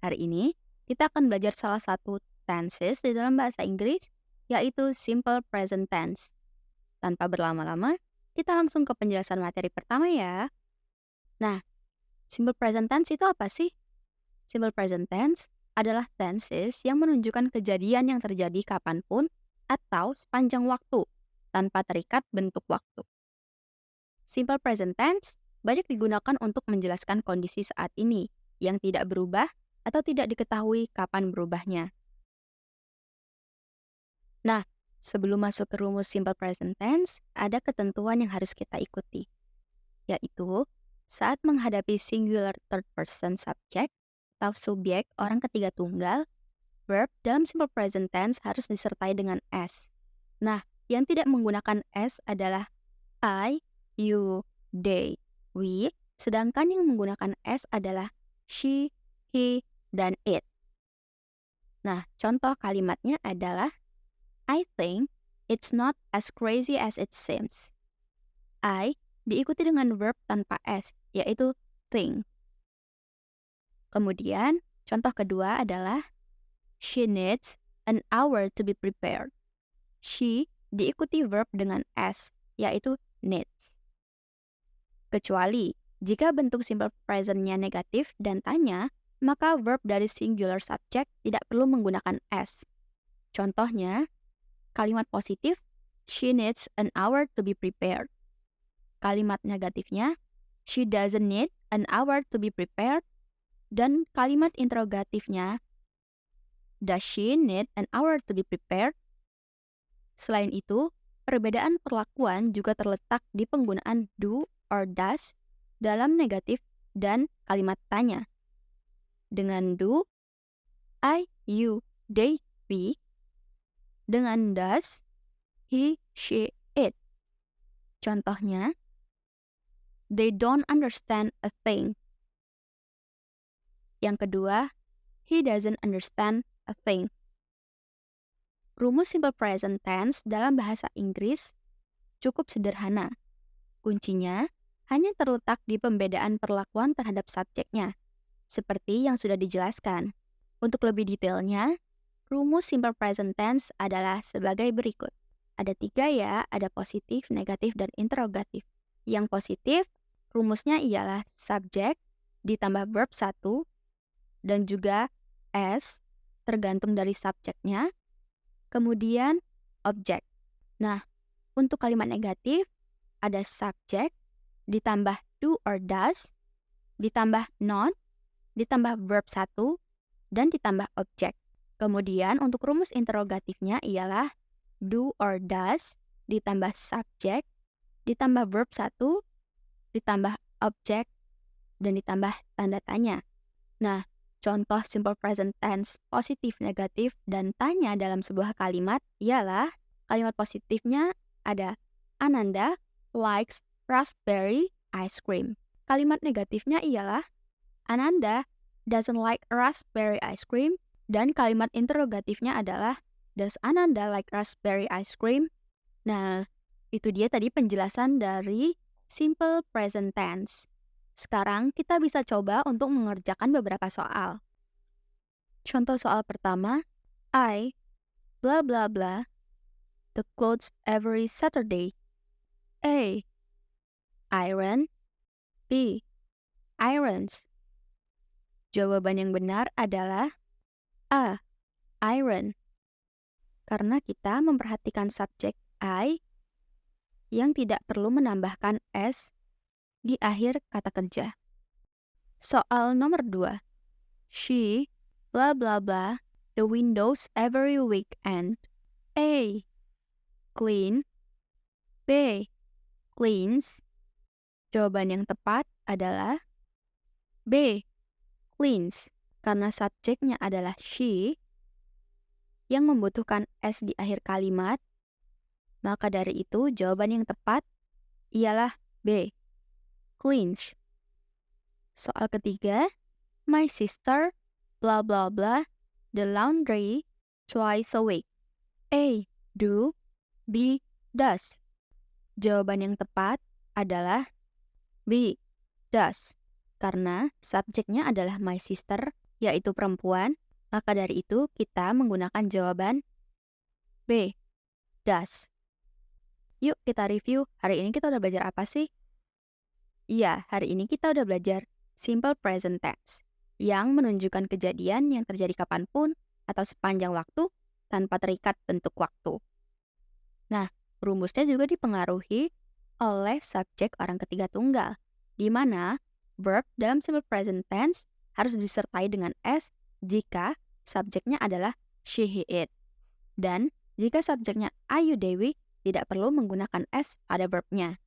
Hari ini, kita akan belajar salah satu tenses di dalam bahasa Inggris, yaitu simple present tense. Tanpa berlama-lama, kita langsung ke penjelasan materi pertama ya. Nah, simple present tense itu apa sih? Simple present tense adalah tenses yang menunjukkan kejadian yang terjadi kapanpun atau sepanjang waktu, tanpa terikat bentuk waktu. Simple present tense banyak digunakan untuk menjelaskan kondisi saat ini yang tidak berubah atau tidak diketahui kapan berubahnya. Nah, sebelum masuk ke rumus simple present tense, ada ketentuan yang harus kita ikuti, yaitu saat menghadapi singular third person subject atau subjek orang ketiga tunggal, verb dalam simple present tense harus disertai dengan s. Nah, yang tidak menggunakan s adalah I, you, they, we, sedangkan yang menggunakan s adalah she, he, dan it. Nah, contoh kalimatnya adalah I think it's not as crazy as it seems. I diikuti dengan verb tanpa s, yaitu think. Kemudian, contoh kedua adalah she needs an hour to be prepared. She diikuti verb dengan s, yaitu needs. Kecuali jika bentuk simple present-nya negatif dan tanya, maka verb dari singular subject tidak perlu menggunakan s. Contohnya, kalimat positif, she needs an hour to be prepared. Kalimat negatifnya, she doesn't need an hour to be prepared. Dan kalimat interrogatifnya, does she need an hour to be prepared? Selain itu, perbedaan perlakuan juga terletak di penggunaan do or does dalam negatif dan kalimat tanya. Dengan do, I, you, they, we. Dengan does, he, she, it. Contohnya, they don't understand a thing. Yang kedua, he doesn't understand a thing. Rumus simple present tense dalam bahasa Inggris cukup sederhana. Kuncinya hanya terletak di pembedaan perlakuan terhadap subjeknya, seperti yang sudah dijelaskan. Untuk lebih detailnya, rumus simple present tense adalah sebagai berikut. Ada 3 ya, ada positif, negatif, dan interrogatif. Yang positif, rumusnya ialah subjek ditambah verb 1, dan juga s, tergantung dari subjeknya, kemudian objek. Nah, untuk kalimat negatif, ada subjek, ditambah do or does, ditambah not, ditambah verb 1, dan ditambah objek. Kemudian untuk rumus interrogatifnya ialah do or does, ditambah subjek, ditambah verb 1, ditambah objek, dan ditambah tanda tanya. Nah, contoh simple present tense positif, negatif, dan tanya dalam sebuah kalimat ialah kalimat positifnya ada Ananda likes raspberry ice cream. Kalimat negatifnya ialah Ananda doesn't like raspberry ice cream. Dan kalimat interrogatifnya adalah does Ananda like raspberry ice cream? Nah, itu dia tadi penjelasan dari simple present tense. Sekarang kita bisa coba untuk mengerjakan beberapa soal. Contoh soal pertama, I, blah blah blah, the clothes every Saturday. A, iron. B, irons. Jawaban yang benar adalah A, iron. Karena kita memperhatikan subjek I yang tidak perlu menambahkan S di akhir kata kerja. Soal nomor 2. She, blah blah blah, the windows every weekend. A, clean. B, cleans. Jawaban yang tepat adalah B, cleans. Karena subjeknya adalah she yang membutuhkan S di akhir kalimat, maka dari itu jawaban yang tepat ialah B, cleans. Soal ketiga, my sister, blah blah blah, the laundry twice a week. A, do. B, does. Jawaban yang tepat adalah B, does. Karena subjeknya adalah my sister yaitu perempuan, maka dari itu kita menggunakan jawaban B, does. Yuk kita review, hari ini kita udah belajar apa sih? Iya, hari ini kita udah belajar simple present tense, yang menunjukkan kejadian yang terjadi kapanpun atau sepanjang waktu tanpa terikat bentuk waktu. Nah, rumusnya juga dipengaruhi oleh subjek orang ketiga tunggal, di mana verb dalam simple present tense harus disertai dengan S jika subjeknya adalah she, he, it. Dan jika subjeknya Ayu Dewi, tidak perlu menggunakan S pada verbnya.